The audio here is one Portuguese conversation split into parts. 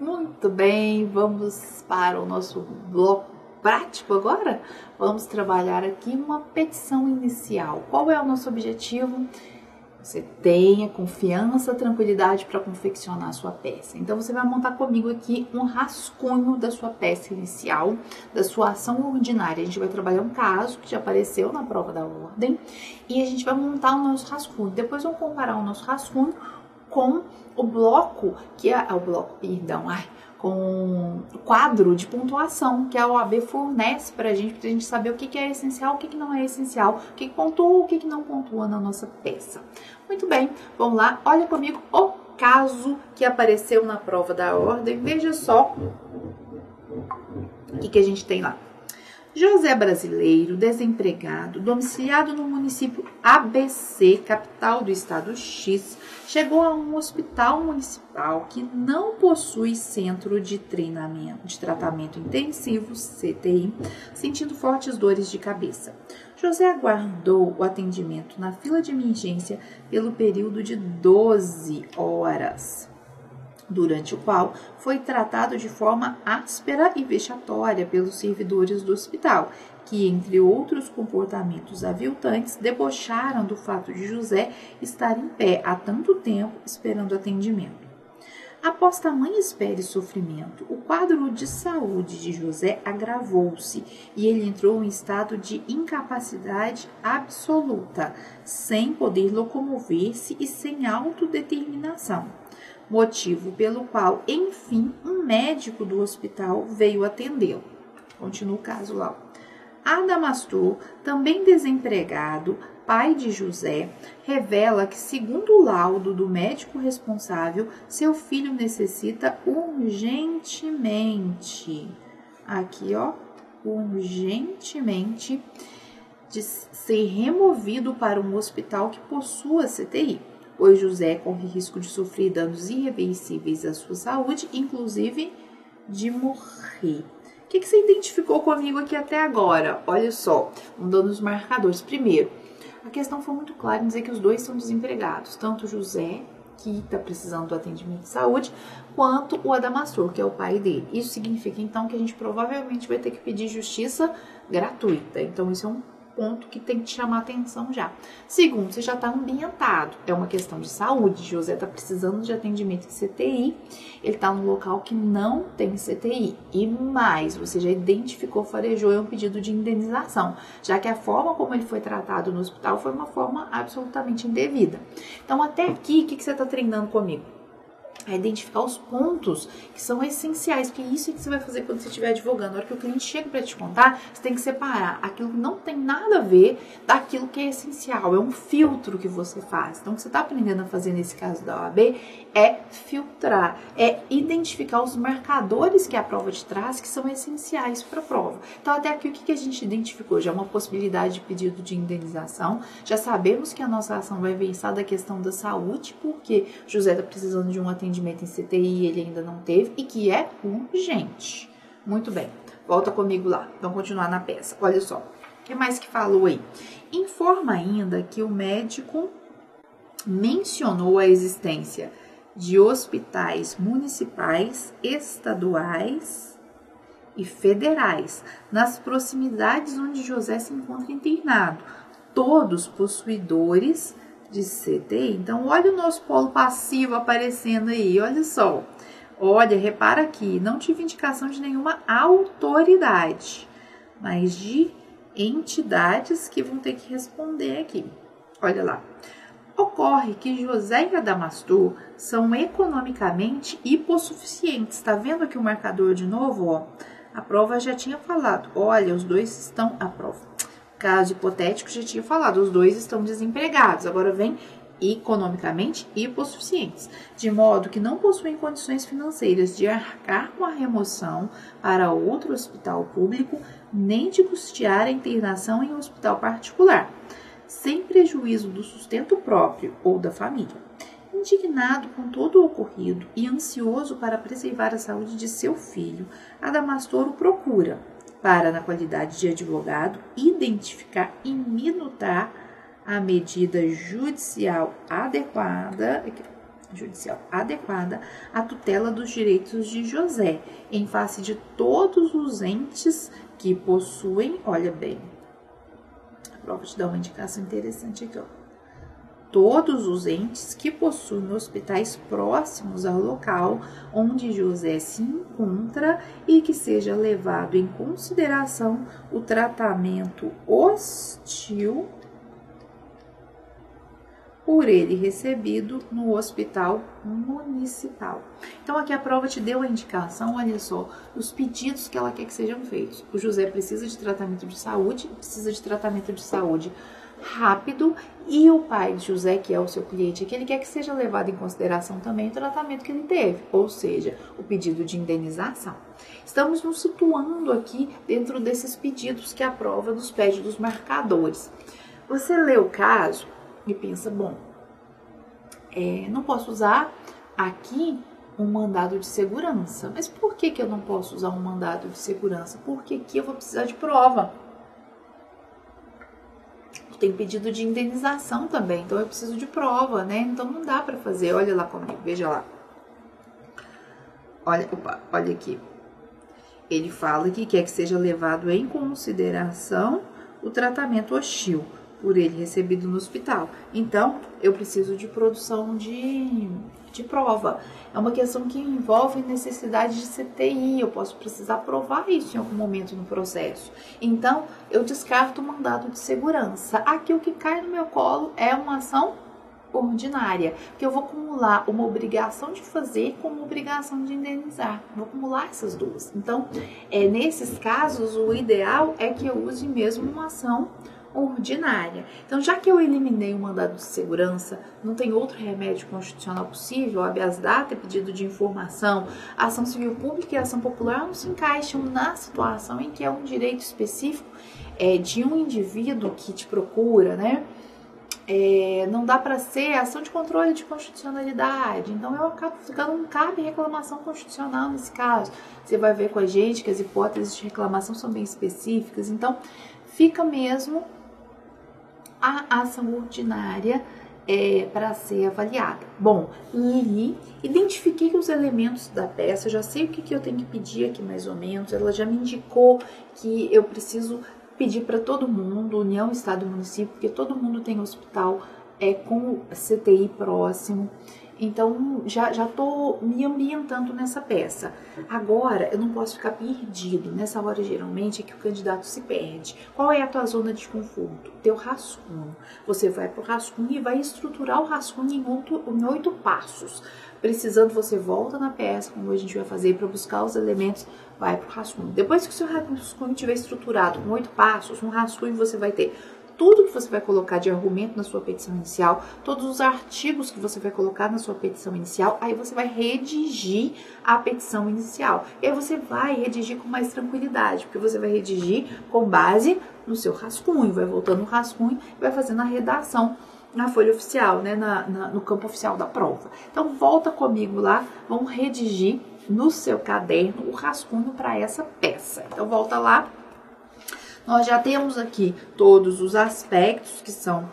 Muito bem, vamos para o nosso bloco prático agora? Vamos trabalhar aqui uma petição inicial. Qual é o nosso objetivo? Você tenha confiança, tranquilidade para confeccionar a sua peça. Então, você vai montar comigo aqui um rascunho da sua peça inicial, da sua ação ordinária. A gente vai trabalhar um caso que já apareceu na prova da ordem e a gente vai montar o nosso rascunho. Depois, vamos comparar o nosso rascunho com o bloco, com o quadro de pontuação que a OAB fornece para a gente saber o que é essencial, o que não é essencial, o que pontua, o que não pontua na nossa peça. Muito bem, vamos lá, olha comigo o caso que apareceu na prova da ordem, veja só o que a gente tem lá. José brasileiro, desempregado, domiciliado no município ABC, capital do estado X, chegou a um hospital municipal que não possui centro de tratamento intensivo, CTI, sentindo fortes dores de cabeça. José aguardou o atendimento na fila de emergência pelo período de 12 horas. Durante o qual foi tratado de forma áspera e vexatória pelos servidores do hospital, que, entre outros comportamentos aviltantes, debocharam do fato de José estar em pé há tanto tempo esperando atendimento. Após tamanha espera e sofrimento, o quadro de saúde de José agravou-se e ele entrou em estado de incapacidade absoluta, sem poder locomover-se e sem autodeterminação. Motivo pelo qual, enfim, um médico do hospital veio atendê-lo. Continua o caso lá. Adamastor, também desempregado, pai de José, revela que, segundo o laudo do médico responsável, seu filho necessita urgentemente, urgentemente, de ser removido para um hospital que possua CTI. Pois José corre risco de sofrer danos irreversíveis à sua saúde, inclusive de morrer. O que você identificou comigo aqui até agora? Olha só, vamos dando os marcadores. Primeiro, a questão foi muito clara em dizer que os dois são desempregados, tanto José, que está precisando do atendimento de saúde, quanto o Adamastor, que é o pai dele. Isso significa, então, que a gente provavelmente vai ter que pedir justiça gratuita. Então, isso é um ponto que tem que te chamar a atenção já. Segundo, você já está ambientado. É uma questão de saúde. José está precisando de atendimento de CTI. Ele está num local que não tem CTI. E mais, você já identificou, farejou, é um pedido de indenização, já que a forma como ele foi tratado no hospital foi uma forma absolutamente indevida. Então, até aqui, o que você está treinando comigo? A identificar os pontos que são essenciais, porque isso é que você vai fazer quando você estiver advogando. Na hora que o cliente chega para te contar, você tem que separar aquilo que não tem nada a ver daquilo que é essencial. É um filtro que você faz. Então, o que você está aprendendo a fazer nesse caso da OAB é filtrar, é identificar os marcadores que a prova te traz que são essenciais para a prova. Então, até aqui, o que a gente identificou? Já é uma possibilidade de pedido de indenização. Já sabemos que a nossa ação vai versar da questão da saúde, porque José está precisando de um atendimento em CTI, ele ainda não teve, e que é urgente. Muito bem, volta comigo lá, vamos continuar na peça. Olha só, o que mais que falou aí? Informa ainda que o médico mencionou a existência de hospitais municipais, estaduais e federais nas proximidades onde José se encontra internado, todos possuidores de CTI. Então, olha o nosso polo passivo aparecendo aí, olha só. Olha, repara aqui, não tive indicação de nenhuma autoridade, mas de entidades que vão ter que responder aqui. Olha lá. Ocorre que José e Adamastor são economicamente hipossuficientes. Tá vendo aqui o marcador de novo? Ó? A prova já tinha falado. Olha, os dois estão... A prova. Caso hipotético, já tinha falado. Os dois estão desempregados. Agora vem economicamente hipossuficientes. De modo que não possuem condições financeiras de arcar com a remoção para outro hospital público, nem de custear a internação em um hospital particular, sem prejuízo do sustento próprio ou da família. Indignado com todo o ocorrido e ansioso para preservar a saúde de seu filho, Adamastor o procura para, na qualidade de advogado, identificar e minutar a medida judicial adequada judicial adequada à tutela dos direitos de José, em face de todos os entes que possuem, olha bem, a prova te dá uma indicação interessante aqui, ó. Todos os entes que possuem hospitais próximos ao local onde José se encontra e que seja levado em consideração o tratamento hostil por ele recebido no hospital municipal. Então aqui a prova te deu a indicação, olha só, os pedidos que ela quer que sejam feitos. O José precisa de tratamento de saúde, rápido, e o pai de José, que é o seu cliente aqui, ele quer que seja levado em consideração também o tratamento que ele teve, ou seja, o pedido de indenização. Estamos nos situando aqui dentro desses pedidos que a prova nos pede dos marcadores. Você lê o caso e pensa, bom, não posso usar aqui um mandado de segurança. Mas por que eu não posso usar um mandado de segurança? Porque aqui eu vou precisar de prova. Tem pedido de indenização também, então eu preciso de prova, né? Então não dá para fazer. Olha lá comigo, veja lá. Olha aqui. Ele fala que quer que seja levado em consideração o tratamento hostil por ele recebido no hospital. Então, eu preciso de produção de prova. É uma questão que envolve necessidade de CTI, eu posso precisar provar isso em algum momento no processo. Então, eu descarto o mandado de segurança. Aqui o que cai no meu colo é uma ação ordinária, que eu vou acumular uma obrigação de fazer com uma obrigação de indenizar. Vou acumular essas duas. Então, nesses casos, o ideal é que eu use mesmo uma ação ordinária. Então, já que eu eliminei o mandado de segurança, não tem outro remédio constitucional possível, habeas data, pedido de informação, ação civil pública e ação popular não se encaixam na situação em que é um direito específico de um indivíduo que te procura, né? Não dá para ser ação de controle de constitucionalidade, então eu acabo ficando, não cabe reclamação constitucional nesse caso. Você vai ver com a gente que as hipóteses de reclamação são bem específicas, então fica mesmo a ação ordinária para ser avaliada. Bom, li, identifiquei os elementos da peça, já sei o que eu tenho que pedir aqui mais ou menos, ela já me indicou que eu preciso pedir para todo mundo, União, Estado e Município, porque todo mundo tem hospital com CTI próximo. Então, já estou me ambientando nessa peça. Agora, eu não posso ficar perdido. Nessa hora, geralmente, é que o candidato se perde. Qual é a tua zona de conforto? Teu rascunho. Você vai para o rascunho e vai estruturar o rascunho em 8 passos. Precisando, você volta na peça, como a gente vai fazer, para buscar os elementos, vai para o rascunho. Depois que o seu rascunho estiver estruturado com 8 passos, no rascunho você vai ter tudo que você vai colocar de argumento na sua petição inicial, todos os artigos que você vai colocar na sua petição inicial, aí você vai redigir a petição inicial. E aí você vai redigir com mais tranquilidade, porque você vai redigir com base no seu rascunho, vai voltando no rascunho e vai fazendo a redação na folha oficial, né, no campo oficial da prova. Então, volta comigo lá, vamos redigir no seu caderno o rascunho para essa peça. Então, volta lá. Nós já temos aqui todos os aspectos que são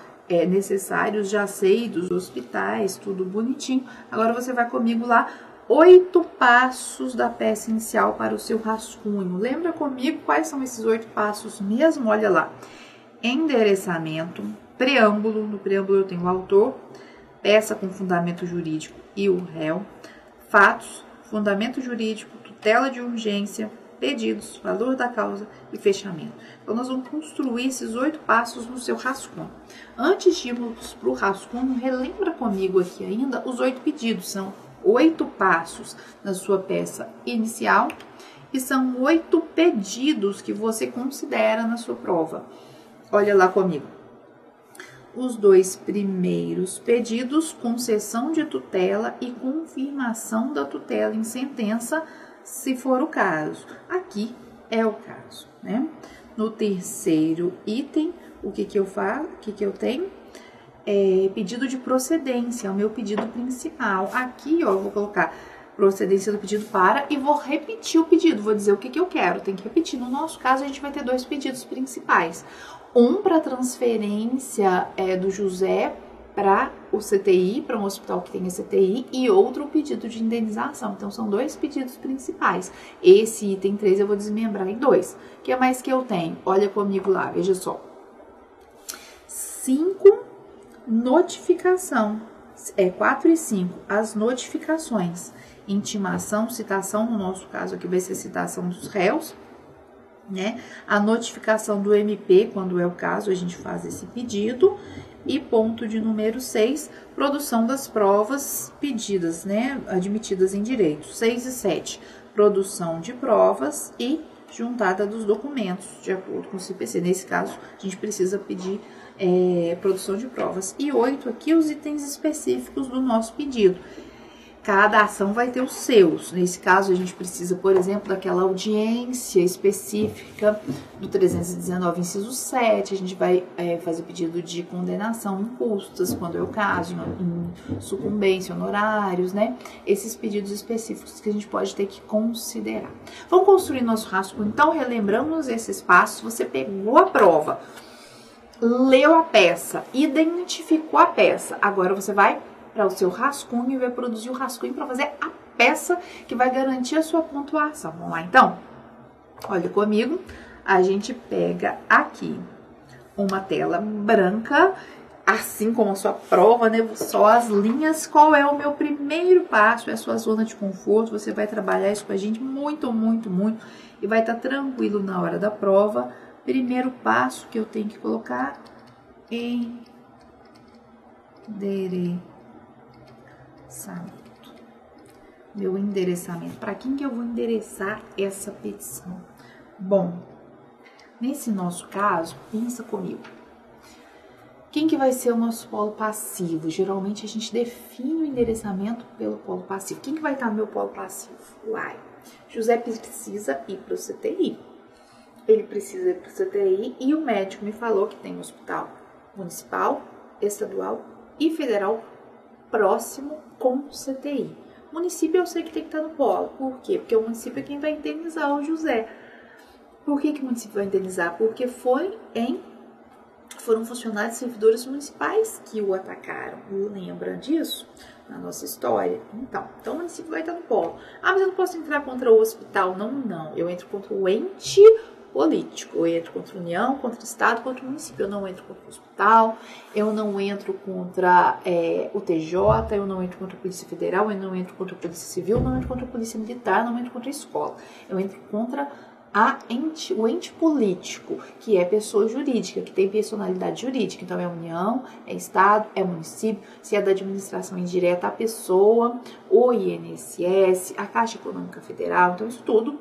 necessários, já sei dos hospitais, tudo bonitinho. Agora você vai comigo lá, 8 passos da peça inicial para o seu rascunho. Lembra comigo quais são esses 8 passos mesmo? Olha lá. Endereçamento, preâmbulo, no preâmbulo eu tenho o autor, peça com fundamento jurídico e o réu, fatos, fundamento jurídico, tutela de urgência, pedidos, valor da causa e fechamento. Então, nós vamos construir esses 8 passos no seu rascunho. Antes de irmos para o rascunho, relembra comigo aqui ainda os 8 pedidos. São 8 passos na sua peça inicial e são 8 pedidos que você considera na sua prova. Olha lá comigo. Os 2 primeiros pedidos, concessão de tutela e confirmação da tutela em sentença, se for o caso. Aqui é o caso, né? No terceiro item, o que eu faço? O que eu tenho? Pedido de procedência, é o meu pedido principal. Aqui, ó, eu vou colocar procedência do pedido para e vou repetir o pedido, vou dizer o que eu quero, tem que repetir. No nosso caso, a gente vai ter 2 pedidos principais. Um para transferência do José para o CTI, para um hospital que tenha CTI, e outro pedido de indenização. Então, são 2 pedidos principais. Esse item 3 eu vou desmembrar em 2. O que mais que eu tenho? Olha comigo lá, veja só. 5, notificação. 4 e 5, as notificações. Intimação, citação, no nosso caso aqui vai ser citação dos réus, né? A notificação do MP, quando é o caso, a gente faz esse pedido. E ponto de número 6, produção das provas pedidas, né, admitidas em direito. 6 e 7, produção de provas e juntada dos documentos, de acordo com o CPC. Nesse caso, a gente precisa pedir produção de provas. E 8 aqui, os itens específicos do nosso pedido. Cada ação vai ter os seus. Nesse caso, a gente precisa, por exemplo, daquela audiência específica do 319, inciso 7. A gente vai fazer pedido de condenação em custas, quando é o caso, em sucumbência, honorários, né? Esses pedidos específicos que a gente pode ter que considerar. Vamos construir nosso rascunho. Então, relembramos esses passos. Você pegou a prova, leu a peça, identificou a peça. Agora, você vai para o seu rascunho e vai produzir o rascunho para fazer a peça que vai garantir a sua pontuação. Vamos lá, então? Olha comigo, a gente pega aqui uma tela branca, assim como a sua prova, né? Só as linhas. Qual é o meu primeiro passo? É a sua zona de conforto. Você vai trabalhar isso com a gente muito, muito, muito e vai estar tranquilo na hora da prova. Primeiro passo que eu tenho que colocar: endereçamento. Meu endereçamento. Para quem que eu vou endereçar essa petição? Bom, nesse nosso caso, pensa comigo. Quem que vai ser o nosso polo passivo? Geralmente a gente define o endereçamento pelo polo passivo. Quem que vai estar no meu polo passivo? Uai, José precisa ir para o CTI. Ele precisa ir para o CTI e o médico me falou que tem hospital municipal, estadual e federal próximo com CTI. Município eu sei que tem que estar no polo. Por quê? Porque o município é quem vai indenizar o José. Por que o município vai indenizar? Porque foram funcionários servidores municipais que o atacaram. Lembra disso? Na nossa história? Então o município vai estar no polo. Ah, mas eu não posso entrar contra o hospital. Não. Eu entro contra o ente político. Eu entro contra a União, contra o Estado, contra o município. Eu não entro contra o hospital, eu não entro contra o TJ, eu não entro contra a Polícia Federal, eu não entro contra a Polícia Civil, eu não entro contra a Polícia Militar, eu não entro contra a escola. Eu entro contra o ente político, que é pessoa jurídica, que tem personalidade jurídica. Então, é União, é Estado, é município, se é da administração indireta, a pessoa, o INSS, a Caixa Econômica Federal. Então, isso tudo,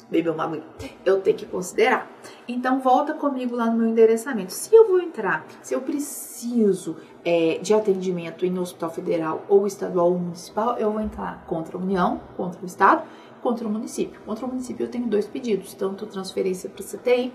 bebeu uma aguinha, eu tenho que considerar. Então, volta comigo lá no meu endereçamento. Se eu vou entrar, se eu preciso de atendimento em hospital federal ou estadual ou municipal, eu vou entrar contra a União, contra o Estado, contra o município. Contra o município eu tenho 2 pedidos, tanto transferência para o CTI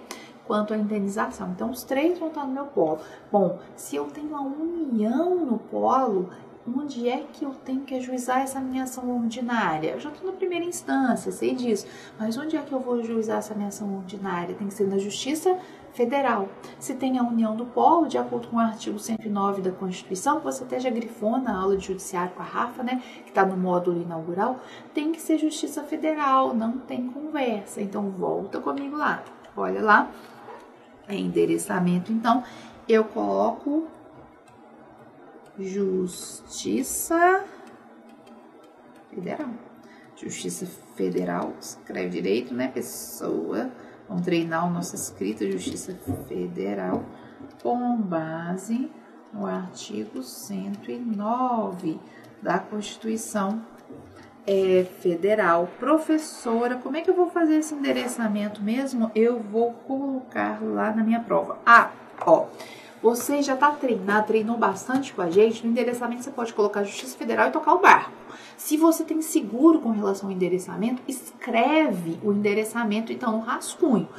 quanto a indenização. Então, os 3 vão estar no meu polo. Bom, se eu tenho a União no polo, onde é que eu tenho que ajuizar essa minha ação ordinária? Eu já estou na primeira instância, sei disso, mas onde é que eu vou ajuizar essa minha ação ordinária? Tem que ser na Justiça Federal. Se tem a união do polo, de acordo com o artigo 109 da Constituição, que você até já grifou na aula de judiciário com a Rafa, né, que está no módulo inaugural, tem que ser Justiça Federal, não tem conversa. Então, volta comigo lá. Olha lá, endereçamento, então, eu coloco Justiça Federal. Justiça Federal, escreve direito, né, pessoa? Vamos treinar a nossa escrita, Justiça Federal, com base no artigo 109 da Constituição Federal. Professora, como é que eu vou fazer esse endereçamento mesmo? Eu vou colocar lá na minha prova. Você já está treinado, treinou bastante com a gente. No endereçamento você pode colocar Justiça Federal e tocar o barco. Se você tem seguro com relação ao endereçamento, escreve o endereçamento então no rascunho.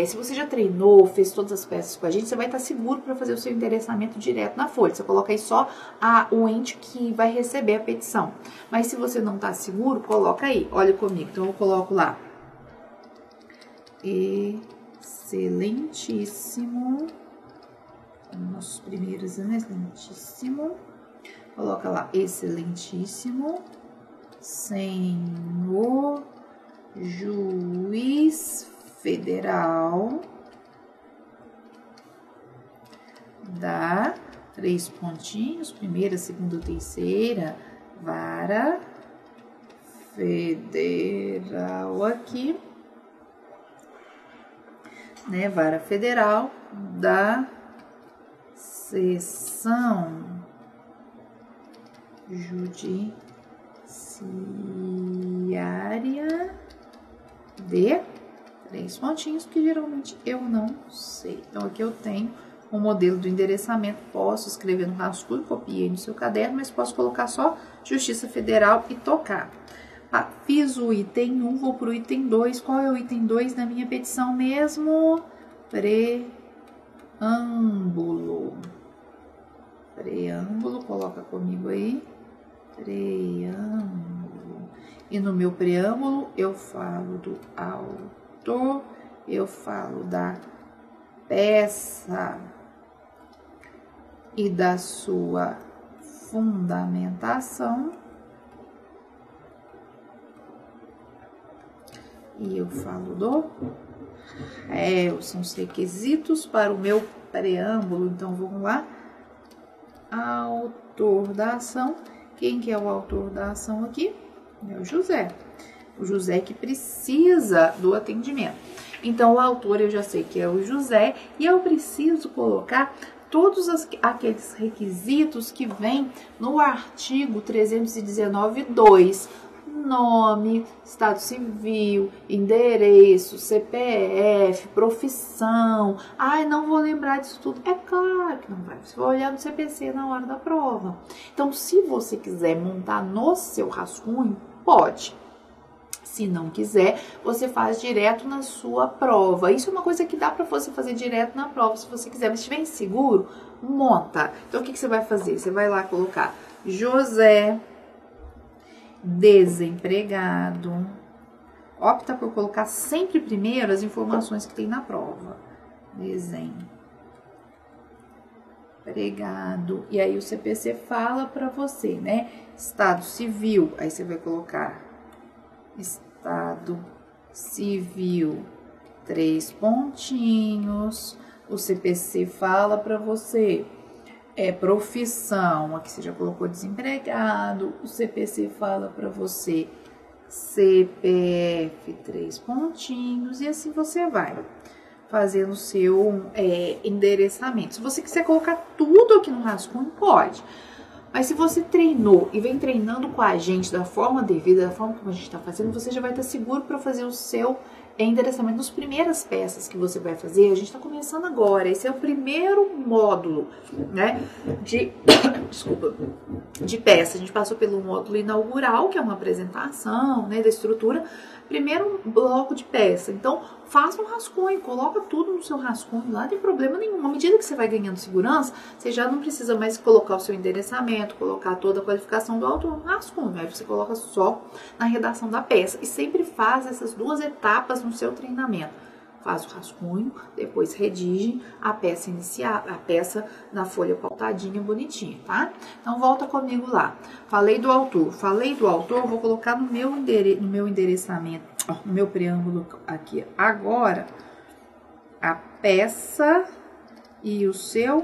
Se você já treinou, fez todas as peças com a gente, você vai estar seguro para fazer o seu endereçamento direto na folha. Você coloca aí só o ente que vai receber a petição. Mas se você não está seguro, coloca aí. Olha comigo. Então eu coloco lá. Excelentíssimo nossos primeiros, excelentíssimo. Coloca lá, excelentíssimo senhor juiz federal da 3 pontinhos, primeira, segunda, terceira, vara federal aqui, né? Vara federal da seção judiciária de 3 pontinhos, que geralmente eu não sei. Então, aqui eu tenho o modelo do endereçamento, posso escrever no rascunho, copiei no seu caderno, mas posso colocar só Justiça Federal e tocar. Fiz o item 1, vou para o item 2. Qual é o item 2 da minha petição mesmo? Preâmbulo. Preâmbulo, coloca comigo aí. Preâmbulo. E no meu preâmbulo eu falo do autor, eu falo da peça e da sua fundamentação. E eu falo são os requisitos para o meu preâmbulo. Então, vamos lá. Autor da ação. Quem que é o autor da ação aqui? É o José. O José que precisa do atendimento. Então, o autor eu já sei que é o José e eu preciso colocar todos aqueles requisitos que vêm no artigo 319.2. Nome, estado civil, endereço, CPF, profissão. Ai, não vou lembrar disso tudo. É claro que não vai. Você vai olhar no CPC na hora da prova. Então, se você quiser montar no seu rascunho, pode. Se não quiser, você faz direto na sua prova. Isso é uma coisa que dá para você fazer direto na prova, se você quiser. Mas se estiver inseguro, monta. Então, o que você vai fazer? Você vai lá colocar José desempregado. Opta por colocar sempre primeiro as informações que tem na prova. Desempregado. E aí o CPC fala para você, né? Estado civil. Aí você vai colocar estado civil, 3 pontinhos. O CPC fala para você profissão, aqui você já colocou desempregado. O CPC fala para você CPF, 3 pontinhos, e assim você vai fazendo o seu endereçamento. Se você quiser colocar tudo aqui no rascunho, pode. Mas se você treinou e vem treinando com a gente da forma devida, da forma como a gente está fazendo, você já vai estar seguro para fazer o seu endereçamento nas primeiras peças que você vai fazer. A gente está começando agora. Esse é o primeiro módulo, né, de peça. A gente passou pelo módulo inaugural, que é uma apresentação, né, da estrutura. Primeiro bloco de peça. Então, faça um rascunho, coloca tudo no seu rascunho, não tem problema nenhum. À medida que você vai ganhando segurança, você já não precisa mais colocar o seu endereçamento, colocar toda a qualificação do autor no rascunho. Aí você coloca só na redação da peça. E sempre faz essas 2 etapas no seu treinamento. Faz o rascunho, depois redige a peça inicial, a peça na folha pautadinha, bonitinha, tá? Então, volta comigo lá. Falei do autor, vou colocar no meu endereçamento, no meu preâmbulo aqui agora, a peça e o seu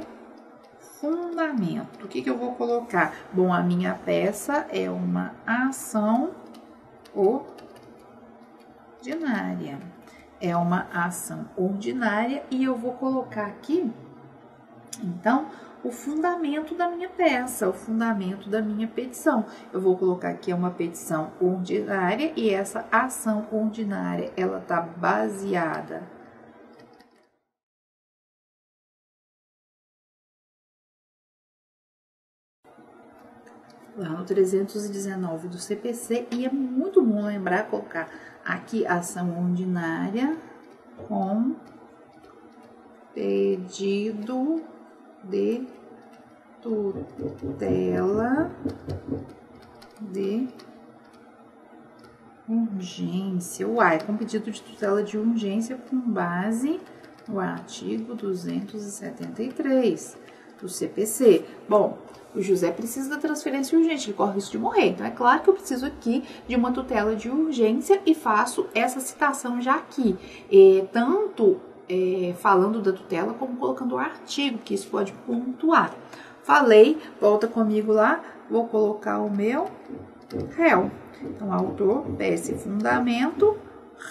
fundamento. O que eu vou colocar? Bom, a minha peça é uma ação ordinária. É uma ação ordinária e eu vou colocar aqui, então, o fundamento da minha peça, o fundamento da minha petição. Eu vou colocar aqui uma petição ordinária e essa ação ordinária, ela tá baseada lá no 319 do CPC, e é muito bom lembrar, colocar aqui ação ordinária com pedido de tutela de urgência. Com pedido de tutela de urgência com base o artigo 273 do CPC. Bom, o José precisa da transferência urgente, ele corre o risco de morrer. Então, é claro que eu preciso aqui de uma tutela de urgência e faço essa citação já aqui. Tanto falando da tutela, como colocando o artigo, que isso pode pontuar. Falei, volta comigo lá, vou colocar o meu réu. Então, autor, peça e fundamento,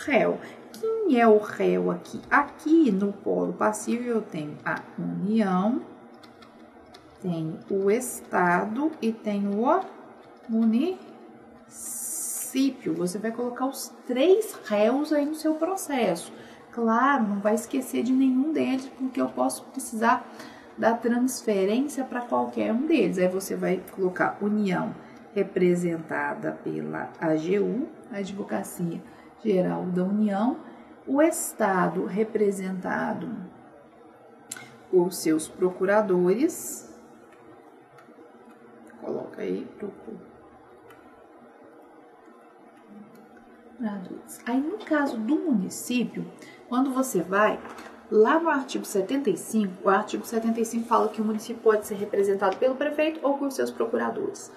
réu. Quem é o réu aqui? Aqui no polo passivo eu tenho a União, tenho o Estado e tenho o município. Você vai colocar os 3 réus aí no seu processo. Claro, não vai esquecer de nenhum deles, porque eu posso precisar da transferência para qualquer um deles. Aí você vai colocar União representada pela AGU, Advocacia Geral da União, o Estado representado por seus procuradores, coloca aí, procuradores. Aí no caso do município, quando você vai lá no artigo 75, o artigo 75 fala que o município pode ser representado pelo prefeito ou por seus procuradores.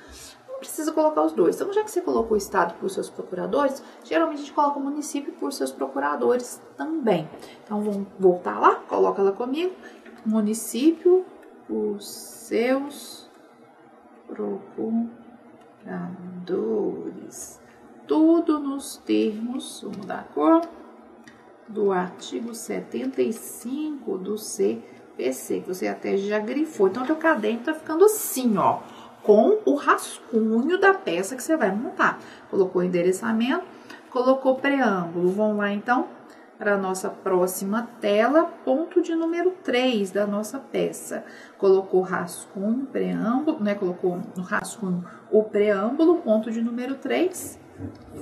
Não precisa colocar os dois. Então, já que você colocou o Estado por seus procuradores, geralmente a gente coloca o município por seus procuradores também. Então, vamos voltar lá, coloca lá comigo. Município por seus procuradores. Tudo nos termos, vamos mudar a cor, do artigo 75 do CPC, que você até já grifou. Então, teu caderno tá ficando assim, ó, com o rascunho da peça que você vai montar. Colocou endereçamento, colocou preâmbulo. Vamos lá, então, para a nossa próxima tela, ponto de número 3 da nossa peça. Colocou rascunho, preâmbulo, né? Colocou no rascunho o preâmbulo, ponto de número 3.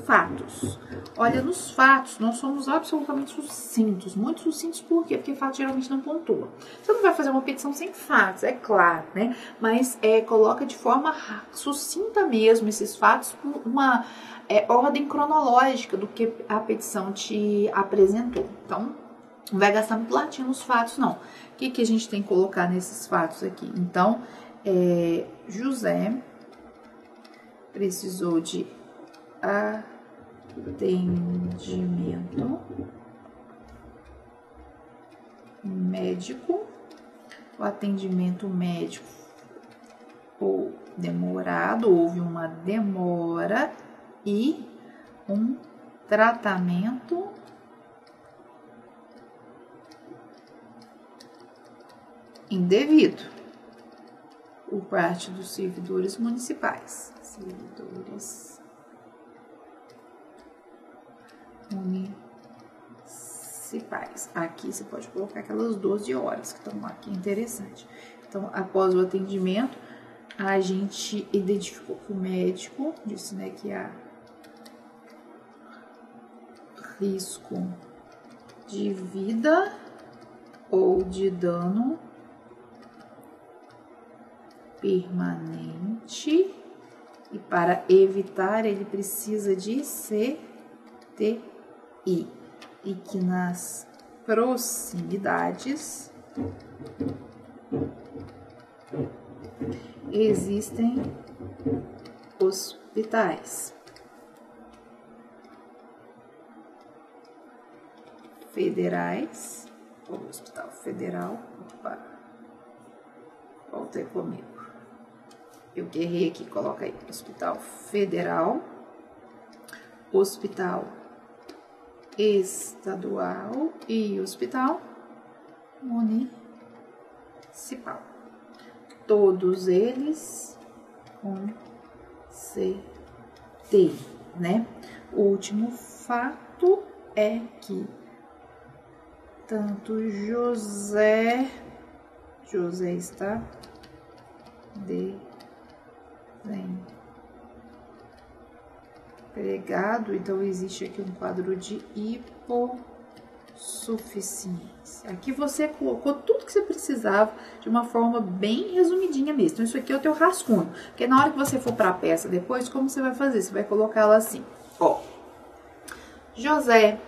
Fatos. Olha, nos fatos, nós somos absolutamente sucintos. Muito sucintos, por quê? Porque fato geralmente não pontua. Você não vai fazer uma petição sem fatos, é claro, né? Mas coloca de forma sucinta mesmo esses fatos por uma ordem cronológica do que a petição te apresentou. Então, não vai gastar muito latim nos fatos, não. O que a gente tem que colocar nesses fatos aqui? Então, José precisou de atendimento médico. O atendimento médico ou demorado, houve uma demora e um tratamento indevido por parte dos servidores municipais. Servidores municipais. Aqui você pode colocar aquelas 12 horas que estão aqui, interessante. Então, após o atendimento, a gente identificou que o médico disse, né, que há risco de vida ou de dano permanente e para evitar ele precisa de CTI e que nas proximidades existem hospitais federais, o Hospital Federal, volta aí comigo, eu errei aqui, coloca aí, Hospital Federal, Hospital Estadual e Hospital Municipal. Todos eles com CT, né? O último fato é que tanto José está desempregado, então existe aqui um quadro de hipossuficiência. Aqui você colocou tudo que você precisava de uma forma bem resumidinha mesmo. Então, isso aqui é o teu rascunho, porque na hora que você for para a peça depois, como você vai fazer? Você vai colocar ela assim, ó. José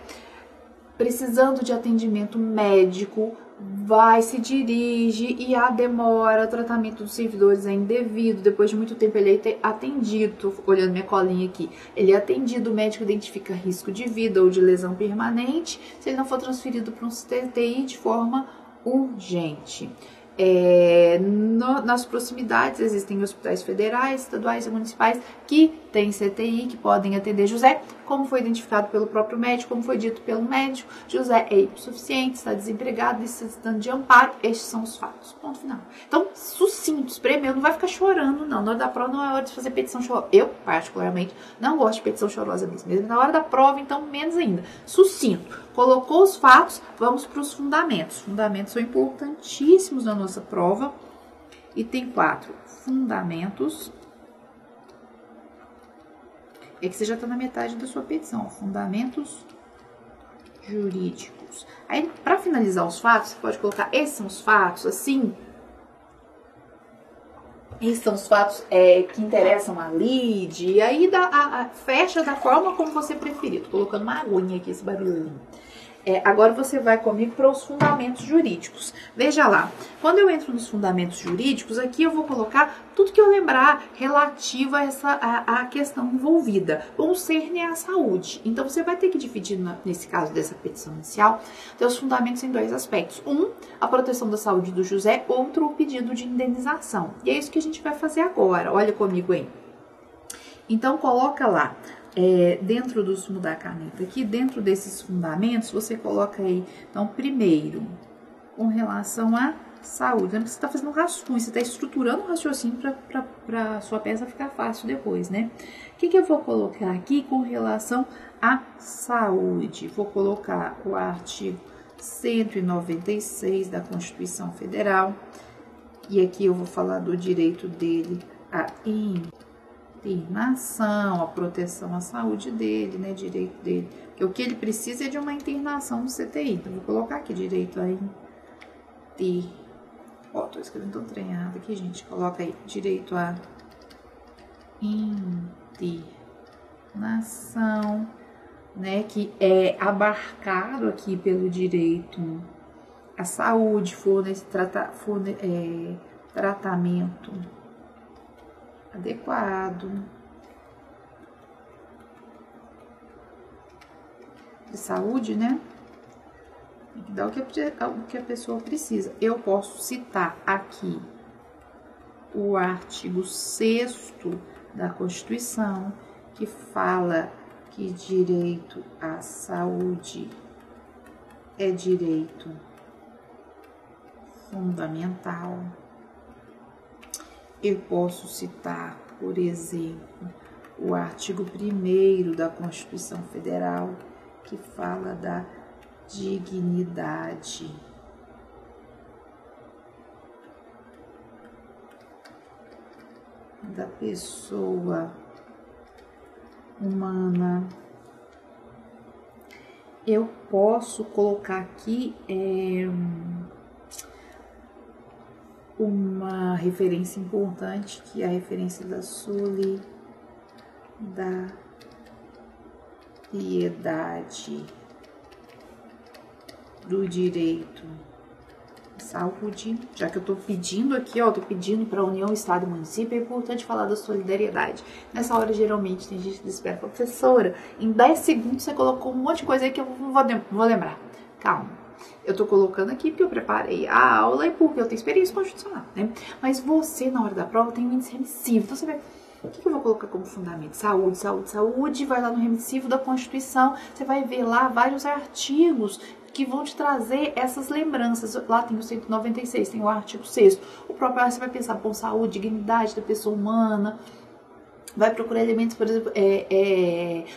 precisando de atendimento médico, vai, se dirige e a demora, o tratamento dos servidores é indevido, depois de muito tempo ele é atendido, tô olhando minha colinha aqui, ele é atendido, o médico identifica risco de vida ou de lesão permanente, se ele não for transferido para um CTI de forma urgente. Nas proximidades existem hospitais federais, estaduais e municipais que têm CTI, que podem atender José, como foi identificado pelo próprio médico, como foi dito pelo médico. José é hipossuficiente, está desempregado, necessitando de amparo. Estes são os fatos. Ponto final. Então, sucinto, espremeu, não vai ficar chorando, não. Na hora da prova não é hora de fazer petição chorosa. Eu, particularmente, não gosto de petição chorosa mesmo. Na hora da prova, então, menos ainda. Sucinto. Colocou os fatos, vamos para os fundamentos. Fundamentos são importantíssimos na nossa prova. E tem 4 fundamentos. É que você já está na metade da sua petição. Fundamentos jurídicos. Aí, para finalizar os fatos, você pode colocar, esses são os fatos, assim. Esses são os fatos que interessam a lide. E aí, fecha da forma como você preferir. Tô colocando uma aguinha aqui, esse barulhinho. Agora você vai comigo para os fundamentos jurídicos. Veja lá, quando eu entro nos fundamentos jurídicos, aqui eu vou colocar tudo que eu lembrar relativo a questão envolvida. O cerne é a saúde. Então, você vai ter que dividir, nesse caso dessa petição inicial, os fundamentos em 2 aspectos. Um, a proteção da saúde do José, outro, o pedido de indenização. E é isso que a gente vai fazer agora. Olha comigo aí. Então, coloca lá. Dentro dos, mudar a caneta aqui, dentro desses fundamentos, você coloca aí, então, primeiro, com relação à saúde. Lembra que você está fazendo um rascunho, você está estruturando o raciocínio para a sua peça ficar fácil depois, né? O que eu vou colocar aqui com relação à saúde? Vou colocar o artigo 196 da Constituição Federal, e aqui eu vou falar do direito dele à internação, a proteção à saúde dele, né, direito dele, porque o que ele precisa é de uma internação no CTI, então vou colocar aqui direito a tô escrevendo tão treinado aqui, gente, coloca aí, direito a internação, né, que é abarcado aqui pelo direito à saúde, tratamento adequado de saúde, né? Tem que dar o que a pessoa precisa. Eu posso citar aqui o artigo 6º da Constituição, que fala que direito à saúde é direito fundamental. Eu posso citar, por exemplo, o artigo 1º da Constituição Federal, que fala da dignidade da pessoa humana. Eu posso colocar aqui uma referência importante, que é a referência da solidariedade do direito à saúde. Já que eu tô pedindo aqui, tô pedindo para a União, Estado e Município, é importante falar da solidariedade. Nessa hora, geralmente, tem gente que espera, professora, em 10 segundos você colocou um monte de coisa aí que eu não vou lembrar. Calma. Eu tô colocando aqui porque eu preparei a aula e porque eu tenho experiência constitucional, né? Mas você, na hora da prova, tem um índice remissivo. Então, você vai... O que eu vou colocar como fundamento? Saúde, saúde, saúde. Vai lá no remissivo da Constituição. Você vai ver lá vários artigos que vão te trazer essas lembranças. Lá tem o 196, tem o artigo 6º. O próprio você vai pensar, bom, saúde, dignidade da pessoa humana. Vai procurar elementos, por exemplo,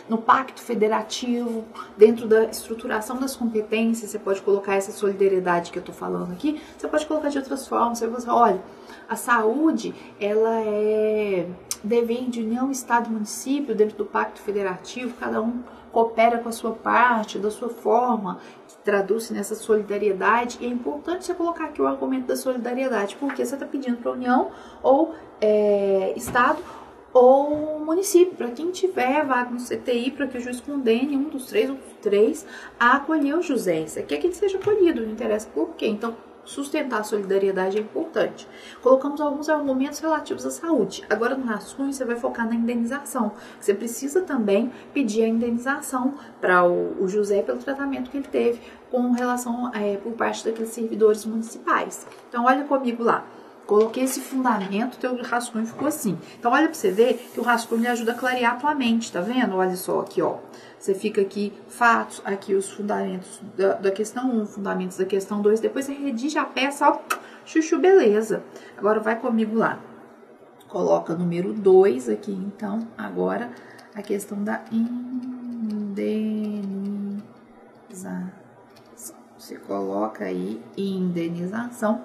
no pacto federativo, dentro da estruturação das competências, você pode colocar essa solidariedade que eu estou falando aqui, você pode colocar de outras formas, você vai falar, olha, a saúde, ela é dever de União, Estado e Município, dentro do pacto federativo, cada um coopera com a sua parte, da sua forma, que traduz-se nessa solidariedade, e é importante você colocar aqui o argumento da solidariedade, porque você está pedindo para a União ou Estado ou município, para quem tiver vaga no CTI, para que o juiz condene um dos três a acolher o José. Isso aqui é que ele seja acolhido, não interessa por quê. Então, sustentar a solidariedade é importante. Colocamos alguns argumentos relativos à saúde. Agora, no rascunho, você vai focar na indenização. Você precisa também pedir a indenização para o José pelo tratamento que ele teve com relação por parte daqueles servidores municipais. Então, olha comigo lá. Coloquei esse fundamento, teu rascunho ficou assim. Então, olha para você ver que o rascunho lhe ajuda a clarear a tua mente, tá vendo? Olha só aqui, ó. Você fica aqui, fatos, aqui os fundamentos da questão 1, fundamentos da questão 2. Depois você redige a peça, ó, chuchu, beleza. Agora vai comigo lá. Coloca número 2 aqui, então, agora a questão da indenização. Você coloca aí indenização.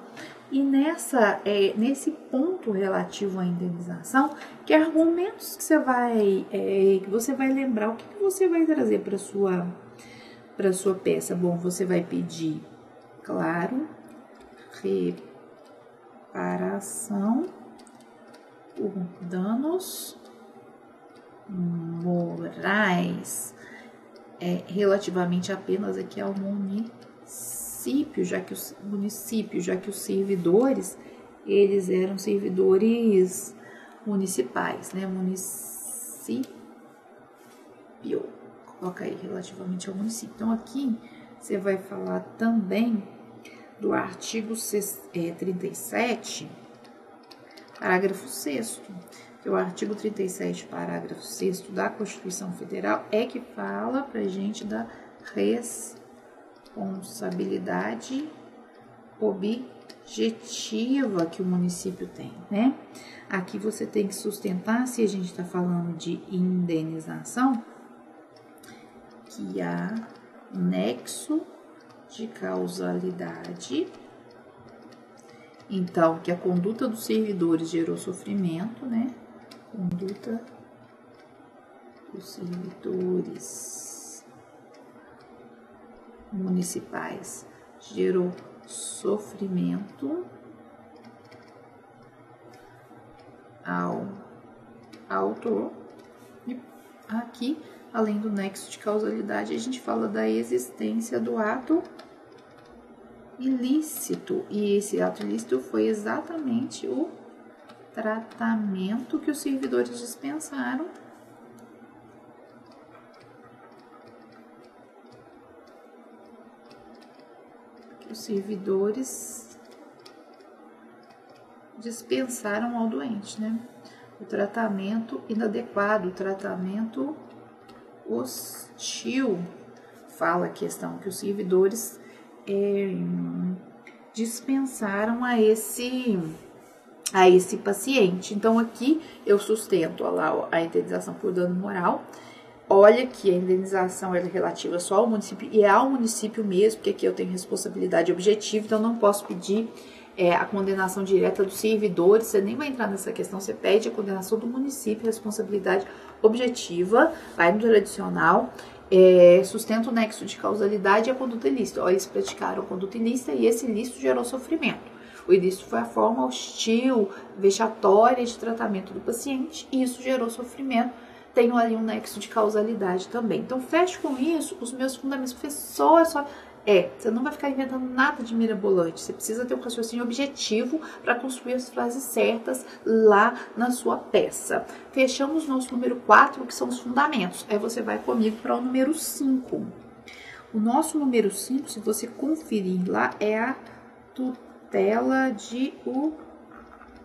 E nesse ponto relativo à indenização, que argumentos que você vai lembrar, o que você vai trazer para sua peça? Bom, você vai pedir, claro, reparação por danos morais, relativamente apenas aqui ao município, já que os servidores, eles eram servidores municipais, né? Município. Coloca aí, relativamente ao município. Então, aqui você vai falar também do artigo 37, parágrafo 6º, que o artigo 37, parágrafo 6º da Constituição Federal é que fala pra gente da responsabilidade objetiva que o município tem, né? Aqui você tem que sustentar, se a gente está falando de indenização, que há nexo de causalidade, então, que a conduta dos servidores gerou sofrimento, né? Conduta dos servidores municipais gerou sofrimento ao autor. E aqui, além do nexo de causalidade, a gente fala da existência do ato ilícito. E esse ato ilícito foi exatamente o tratamento que os servidores dispensaram ao doente, né? O tratamento inadequado, o tratamento hostil. Fala a questão que os servidores dispensaram a esse paciente. Então, aqui eu sustento lá a indenização por dano moral. Olha que a indenização é relativa só ao município, e é ao município mesmo, porque aqui eu tenho responsabilidade objetiva, então não posso pedir a condenação direta dos servidores, você nem vai entrar nessa questão, você pede a condenação do município, responsabilidade objetiva, vai no tradicional, sustenta o nexo de causalidade e a conduta ilícita. Ó, eles praticaram a conduta ilícita e esse ilícito gerou sofrimento. O ilícito foi a forma hostil, vexatória de tratamento do paciente e isso gerou sofrimento. Tenho ali um nexo de causalidade também. Então, fecho com isso os meus fundamentos. Professor, você não vai ficar inventando nada de mirabolante. Você precisa ter um raciocínio objetivo para construir as frases certas lá na sua peça. Fechamos nosso número 4, que são os fundamentos. Aí você vai comigo para o número 5. O nosso número 5, se você conferir lá, é a tutela de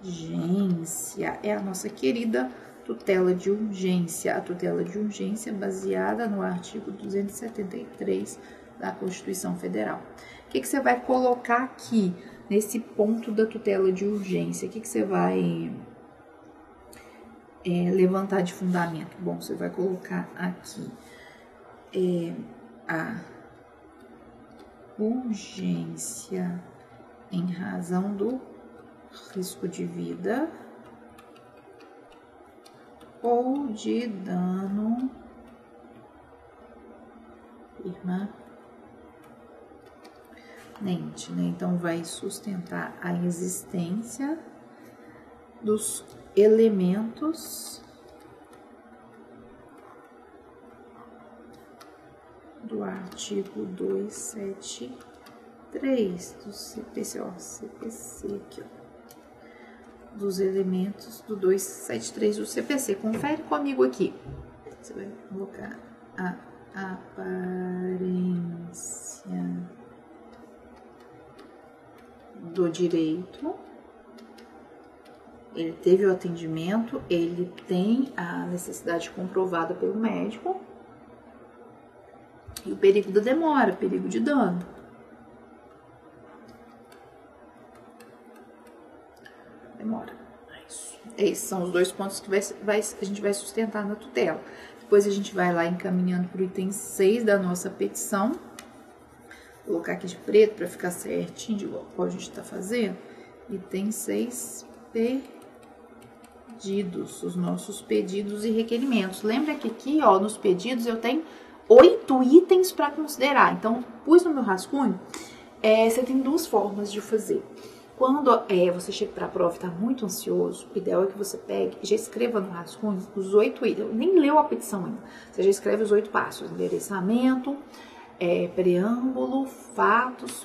urgência. É a nossa querida tutela de urgência. A tutela de urgência baseada no artigo 273 da Constituição Federal. O que você vai colocar aqui nesse ponto da tutela de urgência? O que você vai levantar de fundamento? Bom, você vai colocar aqui a urgência em razão do risco de vida ou de dano permanente, né? Então, vai sustentar a existência dos elementos do artigo 273 do CPC, ó, CPC aqui, ó, dos elementos do 273 do CPC. Confere comigo aqui. Você vai colocar a aparência do direito. Ele teve o atendimento, ele tem a necessidade comprovada pelo médico. E o perigo da demora, perigo de dano. Demora. Esses são os dois pontos que a gente vai sustentar na tutela. Depois a gente vai lá encaminhando para o item 6 da nossa petição. Vou colocar aqui de preto para ficar certinho, de igual a gente está fazendo. Item 6, pedidos, os nossos pedidos e requerimentos. Lembra que aqui, ó, nos pedidos eu tenho 8 itens para considerar. Então, pus no meu rascunho, você tem duas formas de fazer. Quando você chega para a prova e está muito ansioso, o ideal é que você pegue e já escreva no rascunho os 8 itens. Nem leu a petição ainda. Você já escreve os 8 passos: endereçamento, preâmbulo, fatos,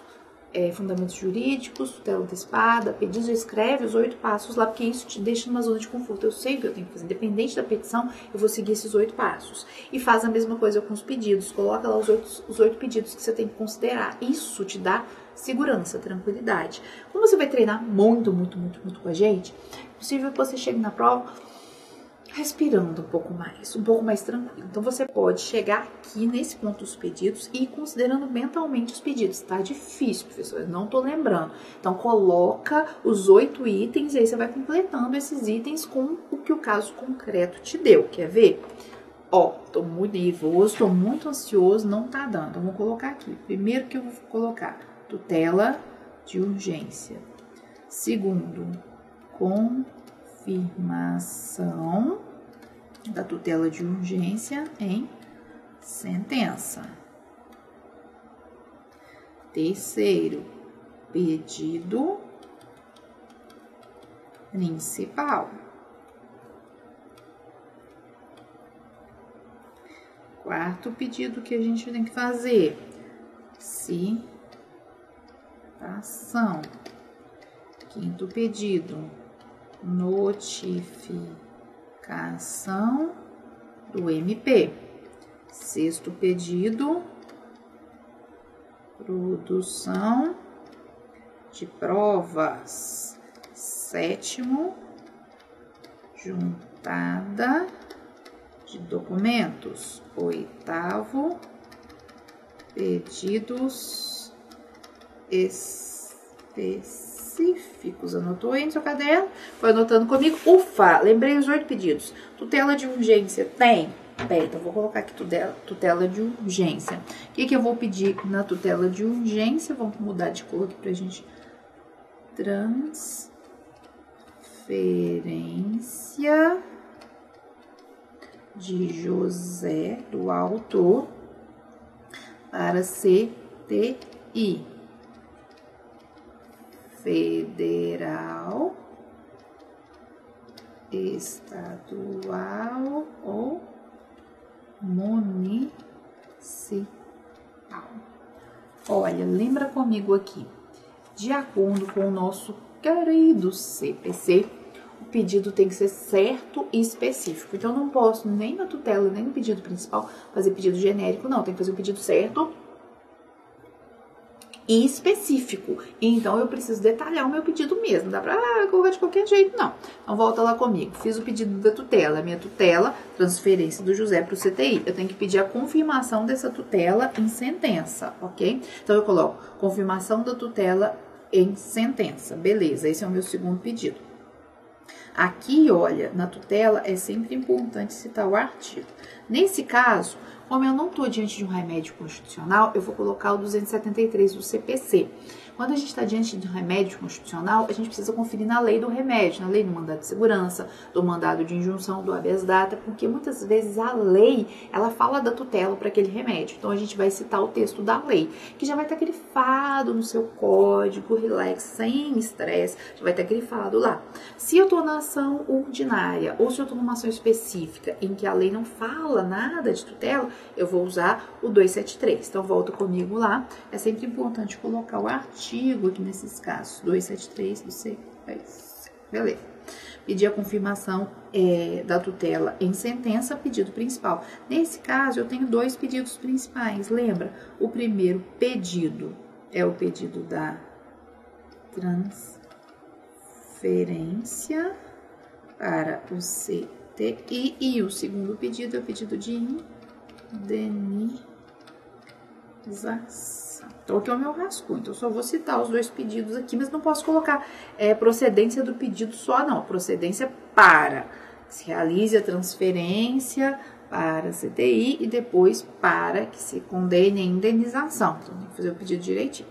fundamentos jurídicos, tutela antecipada, pedidos. Já escreve os 8 passos lá, porque isso te deixa numa zona de conforto. Eu sei o que eu tenho que fazer. Independente da petição, eu vou seguir esses 8 passos. E faz a mesma coisa com os pedidos. Coloca lá os 8 pedidos que você tem que considerar. Isso te dá segurança, tranquilidade. Como você vai treinar muito com a gente, é possível que você chegue na prova respirando um pouco mais tranquilo. Então, você pode chegar aqui nesse ponto dos pedidos e ir considerando mentalmente os pedidos. Tá difícil, professor, eu não tô lembrando. Então, coloca os 8 itens e aí você vai completando esses itens com o que o caso concreto te deu. Quer ver? Ó, tô muito nervoso, tô muito ansioso, não tá dando. Então, vou colocar aqui. Primeiro que eu vou colocar: tutela de urgência. Segundo, confirmação da tutela de urgência em sentença. Terceiro, pedido principal. Quarto pedido que a gente tem que fazer: citação. Quinto pedido: notificação do MP. Sexto pedido: produção de provas. Sétimo: juntada de documentos. Oitavo: pedidos específicos. Anotou aí no seu caderno? Foi anotando comigo? Ufa! Lembrei os 8 pedidos. Tutela de urgência tem? Bem, então vou colocar aqui tutela de urgência. O que eu vou pedir na tutela de urgência? Vamos mudar de cor aqui pra gente. Transferência de José, do autor, para CTI federal, estadual ou municipal. Olha, lembra comigo aqui, de acordo com o nosso querido CPC, o pedido tem que ser certo e específico. Então, não posso nem na tutela, nem no pedido principal fazer pedido genérico, não. Tem que fazer um pedido certo e específico. Então, eu preciso detalhar o meu pedido mesmo. Não dá pra colocar de qualquer jeito, não. Então, volta lá comigo. Fiz o pedido da tutela. Minha tutela, transferência do José para o CTI. Eu tenho que pedir a confirmação dessa tutela em sentença, ok? Então, eu coloco confirmação da tutela em sentença. Beleza, esse é o meu segundo pedido. Aqui, olha, na tutela é sempre importante citar o artigo. Nesse caso, como eu não estou diante de um remédio constitucional, eu vou colocar o 273 do CPC. Quando a gente está diante de um remédio constitucional, a gente precisa conferir na lei do remédio, na lei do mandado de segurança, do mandado de injunção, do habeas data, porque muitas vezes a lei, ela fala da tutela para aquele remédio. Então a gente vai citar o texto da lei, que já vai estar grifado no seu código, relax, sem estresse, já vai estar grifado lá. Se eu estou na ação ordinária ou se eu estou numa ação específica em que a lei não fala nada de tutela, eu vou usar o 273. Então volta comigo lá. É sempre importante colocar o artigo aqui nesses casos. 273 do CPC. Beleza. Pedir a confirmação da tutela em sentença, pedido principal. Nesse caso, eu tenho dois pedidos principais. Lembra? O primeiro pedido é o pedido da transferência para o CTI e o segundo pedido é o pedido de indenização. Então, aqui é o meu rascunho. Então, eu só vou citar os dois pedidos aqui, mas não posso colocar procedência do pedido só, não. Procedência para se realize a transferência para a CTI e depois para que se condene a indenização. Então, tem que fazer o pedido direitinho.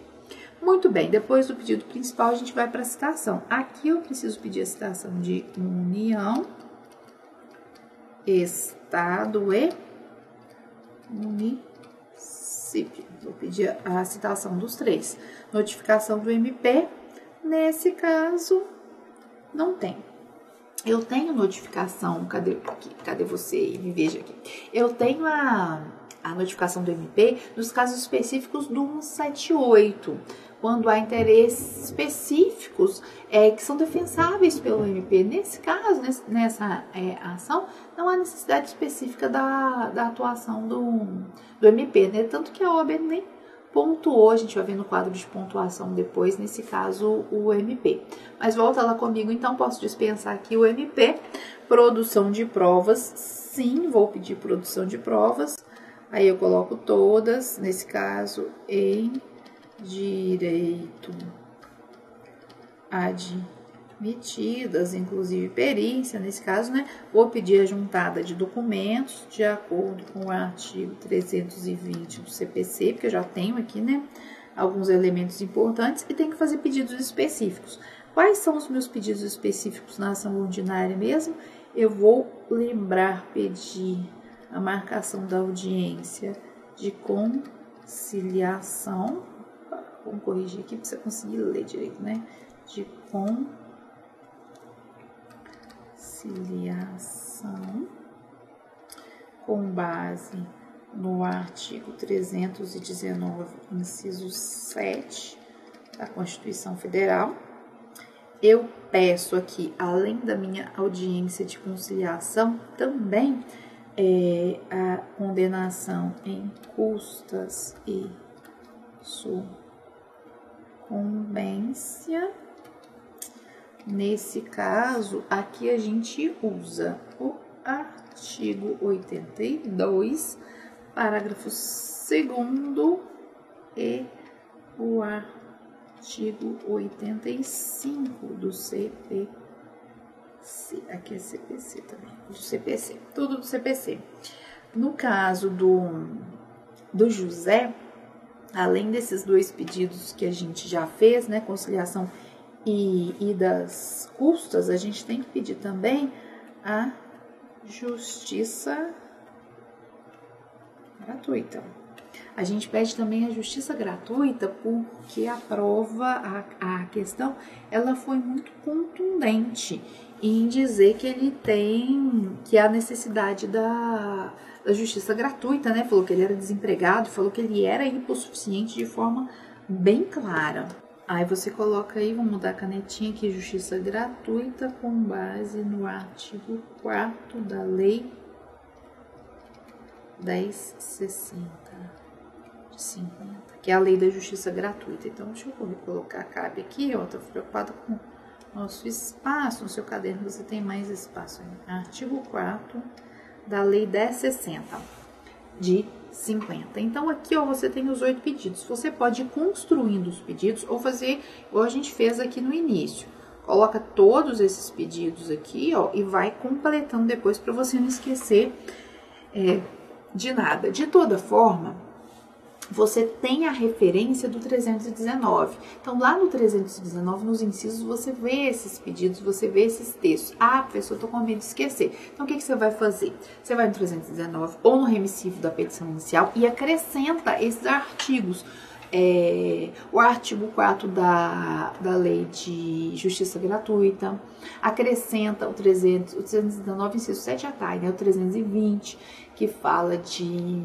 Muito bem, depois do pedido principal, a gente vai para a citação. Aqui eu preciso pedir a citação de União, Estado e município. Vou pedir a citação dos três. Notificação do MP, nesse caso, não tem. Eu tenho notificação, cadê você? Me veja aqui. Eu tenho a notificação do MP nos casos específicos do 178, quando há interesses específicos que são defensáveis pelo MP. Nesse caso, nessa ação, não há necessidade específica da atuação do MP, né? Tanto que a OAB nem pontuou, a gente vai ver no quadro de pontuação depois, nesse caso, o MP. Mas volta lá comigo, então, posso dispensar aqui o MP. Produção de provas, sim, vou pedir produção de provas. Aí eu coloco todas, nesse caso, em direito admitidas, inclusive perícia, nesse caso, né? Vou pedir a juntada de documentos de acordo com o artigo 320 do CPC, porque eu já tenho aqui, né, alguns elementos importantes e tenho que fazer pedidos específicos. Quais são os meus pedidos específicos na ação ordinária mesmo? Eu vou lembrar, pedir a marcação da audiência de conciliação. Vamos corrigir aqui para você conseguir ler direito, né? De conciliação com base no artigo 319, inciso 7 da Constituição Federal. Eu peço aqui, além da minha audiência de conciliação, também a condenação em custas e sucumbência. Nesse caso, aqui a gente usa o artigo 82, parágrafo 2º e o artigo 85 do CPC. Aqui é CPC também, do CPC, tudo do CPC. No caso do José, além desses dois pedidos que a gente já fez, né, conciliação e das custas, a gente tem que pedir também a justiça gratuita. A gente pede também a justiça gratuita porque a prova, a questão, ela foi muito contundente em dizer que há necessidade da justiça gratuita, né? Falou que ele era desempregado, falou que ele era hipossuficiente de forma bem clara. Aí você coloca aí, vamos mudar a canetinha aqui, justiça gratuita com base no artigo 4º da Lei 1060 de 50, que é a Lei da Justiça Gratuita. Então, deixa eu colocar, cabe aqui, ó, tô preocupada com nosso espaço. No seu caderno você tem mais espaço aí. Artigo 4º da Lei 1060 de 50. Então, aqui, ó, você tem os 8 pedidos. Você pode ir construindo os pedidos ou fazer igual a gente fez aqui no início. Coloca todos esses pedidos aqui, ó, e vai completando depois para você não esquecer de nada. De toda forma, você tem a referência do 319. Então, lá no 319, nos incisos, você vê esses pedidos, você vê esses textos. Ah, professor, eu tô com medo de esquecer. Então, o que você vai fazer? Você vai no 319 ou no remissivo da petição inicial e acrescenta esses artigos. O artigo 4 da Lei de Justiça Gratuita, acrescenta o 319, inciso 7 atrás, né? O 320, que fala de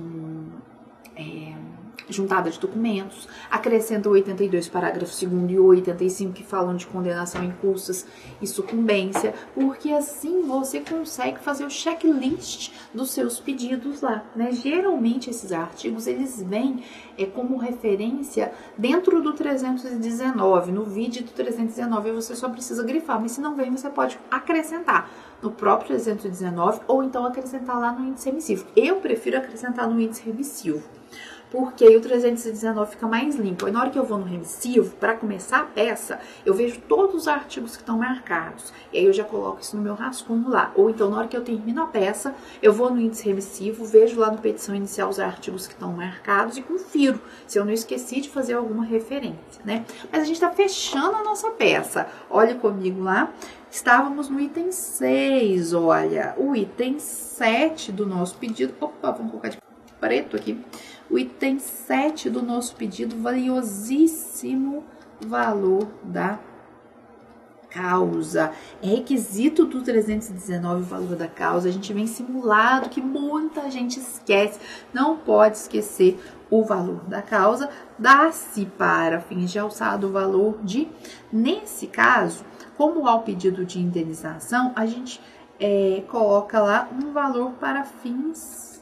juntada de documentos, acrescenta o 82, parágrafo 2º e o 85, que falam de condenação em custas e sucumbência, porque assim você consegue fazer o checklist dos seus pedidos lá, né? Geralmente esses artigos, eles vêm como referência dentro do 319, no vídeo do 319, você só precisa grifar, mas se não vem, você pode acrescentar no próprio 319 ou então acrescentar lá no índice remissivo. Eu prefiro acrescentar no índice remissivo, porque aí o 319 fica mais limpo. Aí na hora que eu vou no remissivo, para começar a peça, eu vejo todos os artigos que estão marcados. E aí eu já coloco isso no meu rascunho lá. Ou então na hora que eu termino a peça, eu vou no índice remissivo, vejo lá no petição inicial os artigos que estão marcados e confiro se eu não esqueci de fazer alguma referência, né? Mas a gente está fechando a nossa peça. Olha comigo lá. Estávamos no item 6, olha. O item 7 do nosso pedido... Opa, vamos colocar de preto aqui. O item 7 do nosso pedido, valiosíssimo valor da causa. É requisito do 319 o valor da causa. A gente vem simulado que muita gente esquece. Não pode esquecer o valor da causa. Dá-se para fins de alçado o valor de... Nesse caso, como há o pedido de indenização, a gente coloca lá um valor para fins...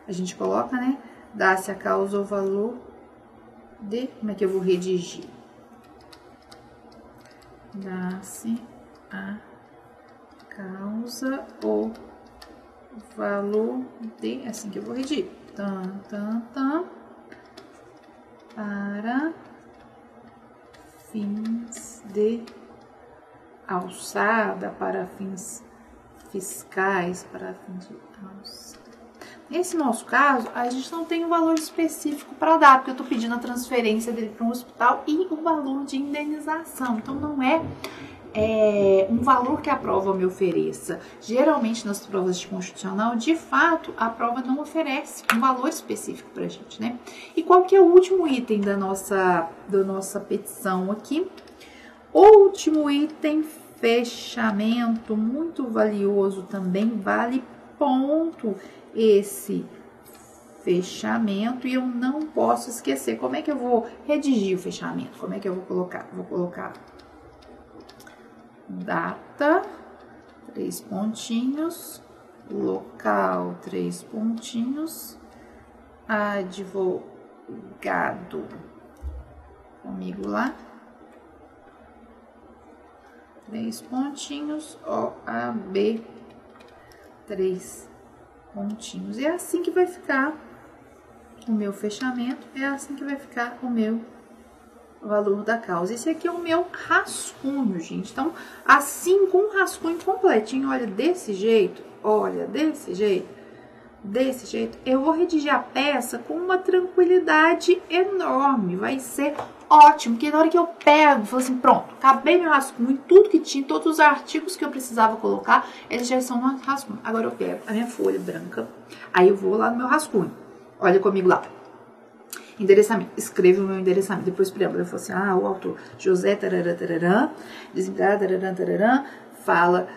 A gente coloca, né? Dá-se a causa o valor de... Como é que eu vou redigir? Dá-se a causa o valor de... É assim que eu vou redigir. Para fins de alçada, para fins fiscais, para fins de alçada. Nesse nosso caso, a gente não tem um valor específico para dar, porque eu estou pedindo a transferência dele para um hospital e o valor de indenização. Então, não é um valor que a prova me ofereça. Geralmente, nas provas de constitucional, de fato, a prova não oferece um valor específico para a gente, né? E qual que é o último item da nossa petição aqui? O último item, fechamento, muito valioso também, vale ponto esse fechamento, e eu não posso esquecer. Como é que eu vou redigir o fechamento? Como é que eu vou colocar? Vou colocar data, 3 pontinhos, local, 3 pontinhos, advogado, comigo lá, 3 pontinhos, OAB, 3 pontinhos. É assim que vai ficar o meu fechamento, é assim que vai ficar o meu valor da causa. Esse aqui é o meu rascunho, gente. Então, assim, com o rascunho completinho, olha, desse jeito, desse jeito, eu vou redigir a peça com uma tranquilidade enorme. Vai ser ótimo, porque na hora que eu pego, falo assim, pronto, acabei meu rascunho, tudo que tinha, todos os artigos que eu precisava colocar, eles já estão no rascunho. Agora eu pego a minha folha branca, aí eu vou lá no meu rascunho. Olha comigo lá. Endereçamento, escrevo o meu endereçamento, depois preâmbulo, eu falo assim, o autor José tararã, desempregado, tararã, fala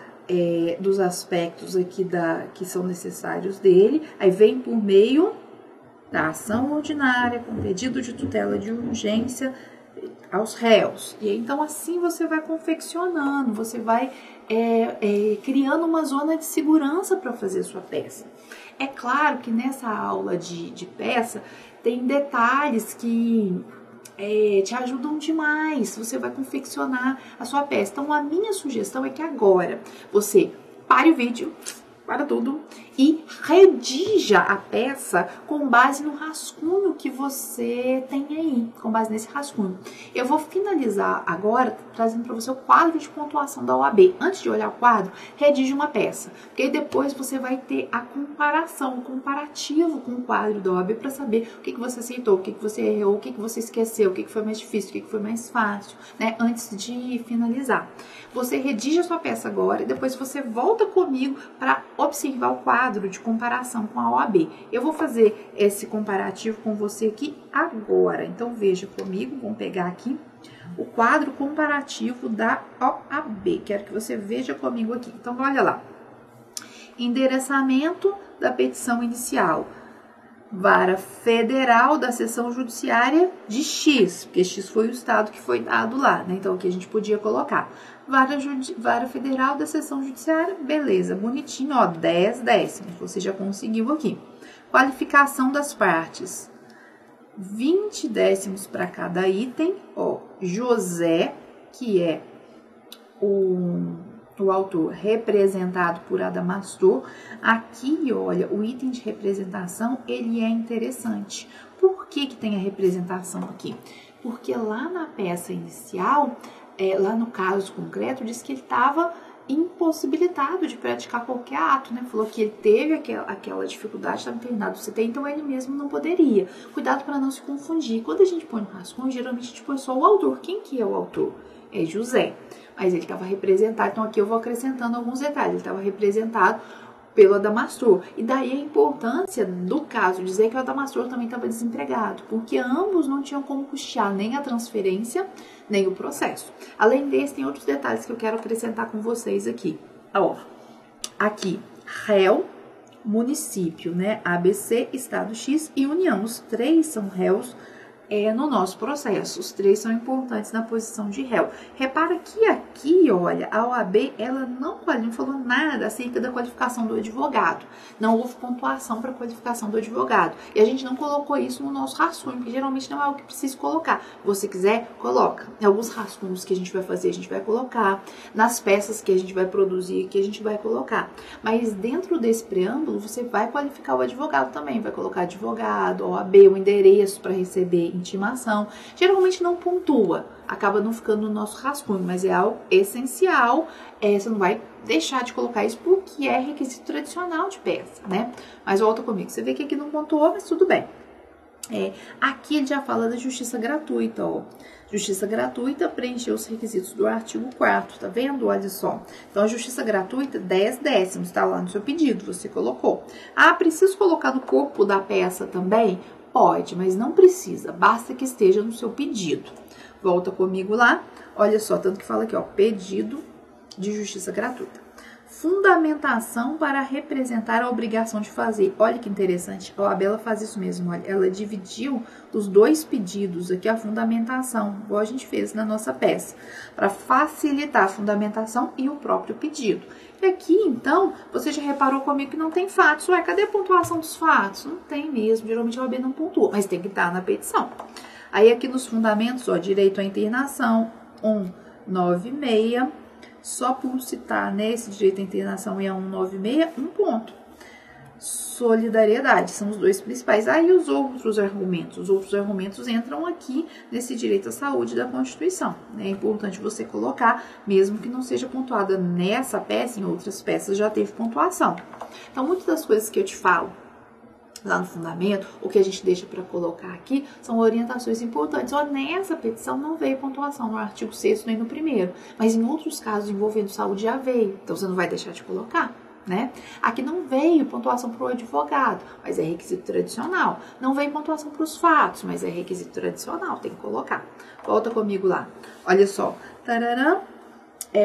dos aspectos aqui que são necessários dele, aí vem por meio da ação ordinária, com pedido de tutela de urgência aos réus. E então assim você vai confeccionando, você vai criando uma zona de segurança para fazer sua peça. É claro que nessa aula de peça tem detalhes que te ajudam demais, você vai confeccionar a sua peça. Então a minha sugestão é que agora você pare o vídeo, para tudo, e redija a peça com base no rascunho que você tem aí, com base nesse rascunho. Eu vou finalizar agora trazendo para você o quadro de pontuação da OAB. Antes de olhar o quadro, redige uma peça, porque aí depois você vai ter a comparação, o comparativo com o quadro da OAB para saber o que você aceitou, o que você errou, o que você esqueceu, o que foi mais difícil, o que foi mais fácil, né? Antes de finalizar. Você redige a sua peça agora e depois você volta comigo para observar o quadro de comparação com a OAB. Eu vou fazer esse comparativo com você aqui agora. Então, veja comigo, vamos pegar aqui o quadro comparativo da OAB. Quero que você veja comigo aqui. Então, olha lá. Endereçamento da petição inicial. Vara Federal da Seção Judiciária de X, porque X foi o estado que foi dado lá, né? Então, aqui a gente podia colocar Vara Federal da Seção Judiciária, beleza, bonitinho, ó, 10 décimos, você já conseguiu aqui. Qualificação das partes, 20 décimos para cada item, ó, José, que é o autor representado por Adamastor. Aqui, olha, o item de representação, ele é interessante. Por que tem a representação aqui? Porque lá na peça inicial, lá no caso concreto, diz que ele estava impossibilitado de praticar qualquer ato, né? Falou que ele teve aquela dificuldade, estava internado no CTI, então ele mesmo não poderia. Cuidado para não se confundir. Quando a gente põe no rascunho, geralmente a gente põe só o autor. Quem que é o autor? É José. Mas ele estava representado, então aqui eu vou acrescentando alguns detalhes. Ele estava representado pelo Adamastor. E daí a importância do caso dizer que o Adamastor também estava desempregado, porque ambos não tinham como custear nem a transferência, nem o processo. Além desse, tem outros detalhes que eu quero acrescentar com vocês aqui. Ó, aqui, réu, município, né? ABC, Estado X e União. Os três são réus no nosso processo. Os três são importantes na posição de réu. Repara que aqui, olha, a OAB, ela não falou nada acerca da qualificação do advogado. Não houve pontuação para a qualificação do advogado. E a gente não colocou isso no nosso rascunho, porque geralmente não é o que precisa colocar. Se você quiser, coloca. Em alguns rascunhos que a gente vai fazer, a gente vai colocar. Nas peças que a gente vai produzir, que a gente vai colocar. Mas dentro desse preâmbulo, você vai qualificar o advogado também. Vai colocar advogado, OAB, o endereço para receber intimação. Geralmente não pontua, acaba não ficando no nosso rascunho, mas é algo essencial. Você não vai deixar de colocar isso porque é requisito tradicional de peça, né? Mas volta comigo, você vê que aqui não pontuou, mas tudo bem. Aqui ele já fala da justiça gratuita, ó. Justiça gratuita preencheu os requisitos do artigo 4º, tá vendo? Olha só. Então, a justiça gratuita, 10 décimos, tá lá no seu pedido, você colocou. Ah, preciso colocar no corpo da peça também? Pode, mas não precisa, basta que esteja no seu pedido. Volta comigo lá, olha só, tanto que fala aqui, ó, pedido de justiça gratuita. Fundamentação para representar a obrigação de fazer. Olha que interessante, a OAB ela faz isso mesmo, olha, ela dividiu os dois pedidos aqui, a fundamentação, igual a gente fez na nossa peça, para facilitar a fundamentação e o próprio pedido. E aqui, então, você já reparou comigo que não tem fatos. Ué, cadê a pontuação dos fatos? Não tem mesmo, geralmente a OAB não pontua, mas tem que estar na petição. Aí aqui nos fundamentos, ó, direito à internação, 196, só por citar, né, esse direito à internação e a 196, um ponto. Solidariedade, são os dois principais. Aí os outros argumentos entram aqui nesse direito à saúde da Constituição. É importante você colocar, mesmo que não seja pontuada nessa peça, em outras peças já teve pontuação. Então, muitas das coisas que eu te falo lá no fundamento, o que a gente deixa para colocar aqui, são orientações importantes. Ó, nessa petição não veio pontuação no artigo 6º nem no 1º, mas em outros casos envolvendo saúde já veio, então você não vai deixar de colocar, né? Aqui não veio pontuação para o advogado, mas é requisito tradicional. Não veio pontuação para os fatos, mas é requisito tradicional, tem que colocar. Volta comigo lá. Olha só. Tararã.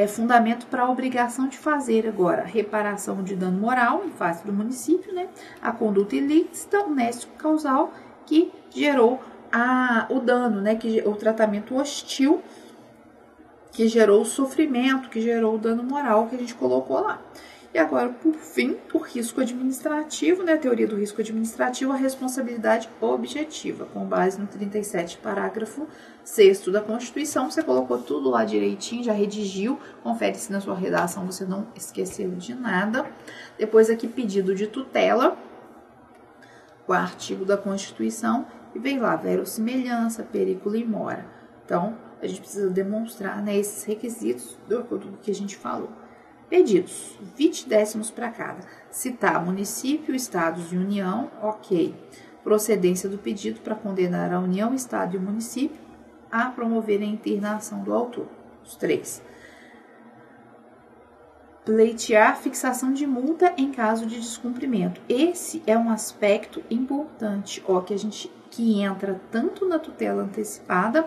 Fundamento para a obrigação de fazer agora reparação de dano moral em face do município, né? A conduta ilícita, o nexo causal que gerou o dano, né? O tratamento hostil que gerou o sofrimento, que gerou o dano moral que a gente colocou lá. E agora, por fim, o risco administrativo, né? A teoria do risco administrativo, a responsabilidade objetiva, com base no 37, parágrafo 6º da Constituição. Você colocou tudo lá direitinho, já redigiu, confere se na sua redação você não esqueceu de nada. Depois aqui, pedido de tutela, o artigo da Constituição, e vem lá, verossimilhança, periculo e mora. Então, a gente precisa demonstrar, né, esses requisitos do acordo que a gente falou. Pedidos, 20 décimos para cada. Citar município, estados e União, ok. Procedência do pedido para condenar a União, Estado e o município a promover a internação do autor. Os 3. Pleitear fixação de multa em caso de descumprimento. Esse é um aspecto importante, ó, que entra tanto na tutela antecipada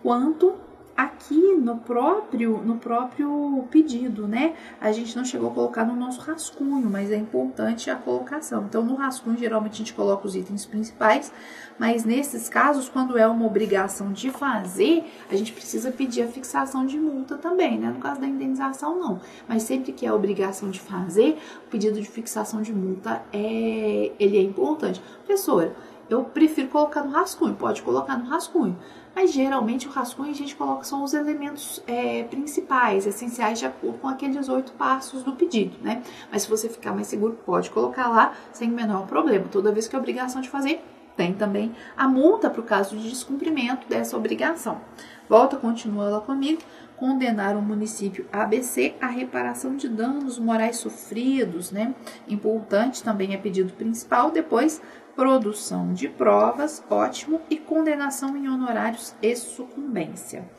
quanto aqui no próprio pedido, né? A gente não chegou a colocar no nosso rascunho, mas é importante a colocação. Então, no rascunho, geralmente a gente coloca os itens principais, mas nesses casos, quando é uma obrigação de fazer, a gente precisa pedir a fixação de multa também, né? No caso da indenização, não. Mas sempre que é obrigação de fazer, o pedido de fixação de multa ele é importante. Professora, eu prefiro colocar no rascunho, pode colocar no rascunho. Mas geralmente o rascunho a gente coloca só os elementos principais, essenciais, de acordo com aqueles 8 passos do pedido, né? Mas se você ficar mais seguro, pode colocar lá sem o menor problema. Toda vez que é obrigação de fazer, tem também a multa para o caso de descumprimento dessa obrigação. Volta, continua lá comigo. Condenar o município ABC à reparação de danos morais sofridos, né? Importante também é pedido principal, depois produção de provas, ótimo, e condenação em honorários e sucumbência.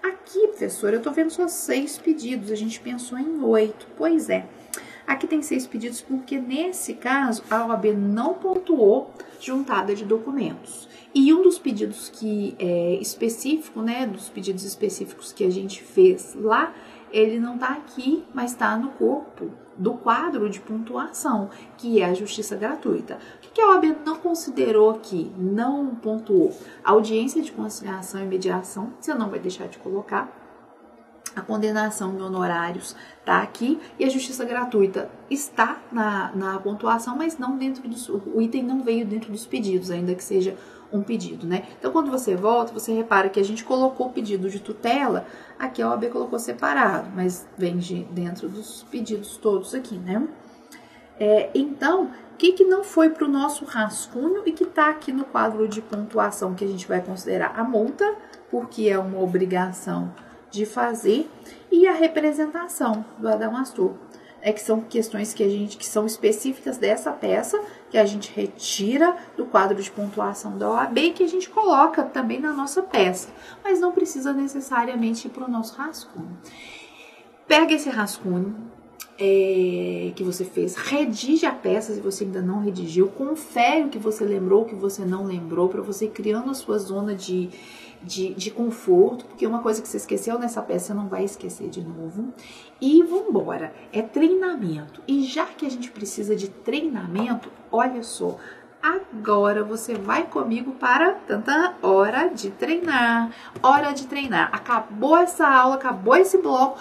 Aqui, professora, eu tô vendo só 6 pedidos, a gente pensou em 8, pois é. Aqui tem 6 pedidos porque, nesse caso, a OAB não pontuou juntada de documentos. E um dos pedidos que é específico, né, dos pedidos específicos que a gente fez lá, ele não tá aqui, mas tá no corpo do quadro de pontuação, que é a justiça gratuita. O que a OAB não considerou aqui, não pontuou? A audiência de conciliação e mediação, você não vai deixar de colocar. A condenação em honorários está aqui e a justiça gratuita está na pontuação, mas não dentro dos, o item não veio dentro dos pedidos, ainda que seja um pedido, né? Então, quando você volta, você repara que a gente colocou o pedido de tutela, aqui a OAB colocou separado, mas vem dentro dos pedidos todos aqui, né? Então, o que não foi para o nosso rascunho e que está aqui no quadro de pontuação, que a gente vai considerar a multa, porque é uma obrigação de fazer, e a representação do adamastor, que são questões que são específicas dessa peça, que a gente retira do quadro de pontuação da OAB e que a gente coloca também na nossa peça, mas não precisa necessariamente ir para o nosso rascunho. Pega esse rascunho que você fez, redige a peça se você ainda não redigiu, confere o que você lembrou, o que você não lembrou, para você ir criando a sua zona de conforto, porque uma coisa que você esqueceu nessa peça, você não vai esquecer de novo. E vambora, é treinamento. E já que a gente precisa de treinamento, olha só, agora você vai comigo para hora de treinar. Hora de treinar. Acabou essa aula, acabou esse bloco.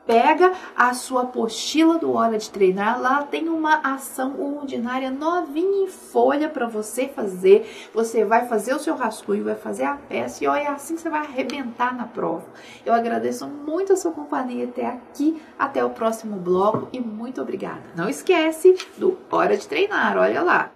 Pega a sua apostila do Hora de Treinar, lá tem uma ação ordinária novinha em folha para você fazer. Você vai fazer o seu rascunho, vai fazer a peça e olha, assim você vai arrebentar na prova. Eu agradeço muito a sua companhia até aqui, até o próximo bloco e muito obrigada. Não esquece do Hora de Treinar, olha lá.